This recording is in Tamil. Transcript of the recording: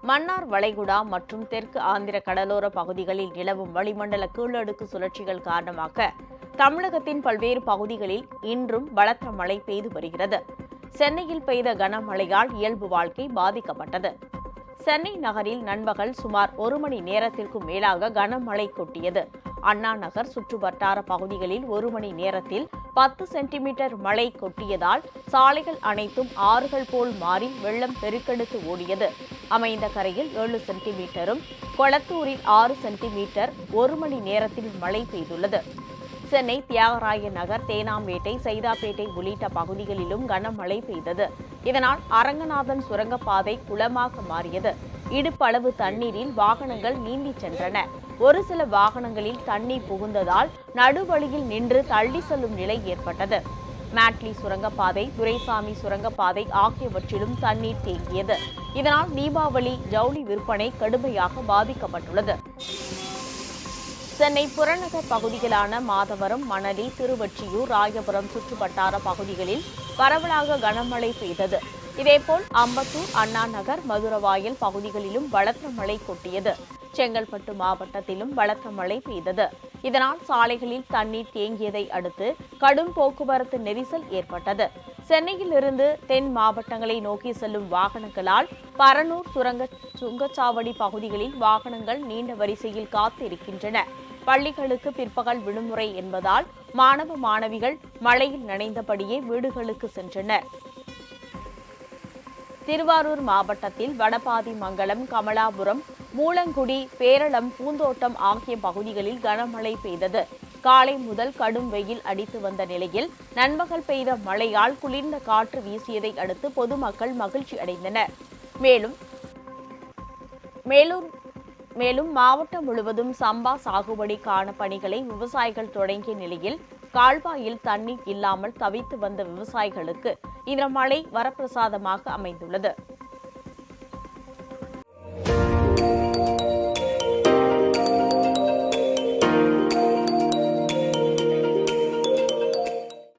மன்னார் வளைகுடா மற்றும் தெற்கு ஆந்திர கடலோர பகுதிகளில் நிலவும் வளிமண்டல கீழடுக்கு சுழற்சிகள் காரணமாக தமிழகத்தின் பல்வேறு பகுதிகளில் இன்றும் பலத்த மழை பெய்து வருகிறது. சென்னையில் பெய்த கனமழையால் இயல்பு வாழ்க்கை பாதிக்கப்பட்டது. சென்னை நகரில் நண்பகல் சுமார் 1 மணி நேரத்திற்கும் மேலாக கனமழை கொட்டியது. அண்ணா நகர் சுற்றுவட்டார பகுதிகளில் 1 மணி நேரத்தில் 10 சென்டிமீட்டர் மழை கொட்டியதால் சாலைகள் அனைத்தும் ஆறுகள் போல் மாறி வெள்ளம் பெருக்கெடுத்து ஓடியது. அமைந்த கரையில் 7 சென்டிமீட்டரும், கொளத்தூரில் 6 சென்டிமீட்டர் 1 மணி நேரத்தில் மழை பெய்துள்ளது. சென்னை தியாகராய நகர், தேனாம்பேட்டை, சைதாப்பேட்டை உள்ளிட்ட பகுதிகளிலும் கனமழை பெய்தது. இதனால் அரங்கநாதன் சுரங்கப்பாதை குளமாக மாறியது. இடுப்பளவு தண்ணீரில் வாகனங்கள் நீந்திச் சென்றன. ஒரு சில வாகனங்களில் தண்ணீர் புகுந்ததால் நடுவழியில் நின்று தள்ளி செல்லும் நிலை ஏற்பட்டது. மேட்லி சுரங்கப்பாதை, துரைசாமி சுரங்கப்பாதை ஆகியவற்றிலும் தண்ணீர் தேங்கியது. இதனால் தீபாவளி ஜவுளி விற்பனை கடுமையாக பாதிக்கப்பட்டுள்ளது. சென்னை புறநகர் பகுதிகளான மாதவரம், மணலி, திருவொற்றியூர், ராயபுரம் சுற்றுவட்டார பகுதிகளில் பரவலாக கனமழை பெய்தது. இதேபோல் அம்பத்தூர், அண்ணா நகர், மதுரவாயல் பகுதிகளிலும் பலத்த மழை கொட்டியது. செங்கல்பட்டு மாவட்டத்திலும் பலத்த மழை பெய்தது. இதனால் சாலைகளில் தண்ணீர் தேங்கியதை அடுத்து கடும் போக்குவரத்து நெரிசல் ஏற்பட்டது. சென்னையில் இருந்து தென் மாவட்டங்களை நோக்கி செல்லும் வாகனங்களால் பரனூர் சுங்கச்சாவடி பகுதிகளில் வாகனங்கள் நீண்ட வரிசையில் காத்திருக்கின்றன. பள்ளிகளுக்கு பிற்பகல் விடுமுறை என்பதால் மாணவ மாணவிகள் மழையில் நனைந்தபடியே வீடுகளுக்கு சென்றனர். திருவாரூர் மாவட்டத்தில் வடபாதிமங்கலம், கமலாபுரம், மூலங்குடி, பேரளம், பூந்தோட்டம் ஆகிய பகுதிகளில் கனமழை பெய்தது. காலை முதல் கடும் வெயில் அடித்து வந்த நிலையில் நண்பகல் பெய்த மழையால் குளிர்ந்த காற்று வீசியதை அடுத்து பொதுமக்கள் மகிழ்ச்சி அடைந்தனர். மேலும் மாவட்டம் முழுவதும் சம்பா சாகுபடிக்கான பணிகளை விவசாயிகள் தொடங்கிய நிலையில் கால்வாயில் தண்ணீர் இல்லாமல் தவித்து வந்த விவசாயிகளுக்கு இந்த மழை வரப்பிரசாதமாக அமைந்துள்ளது.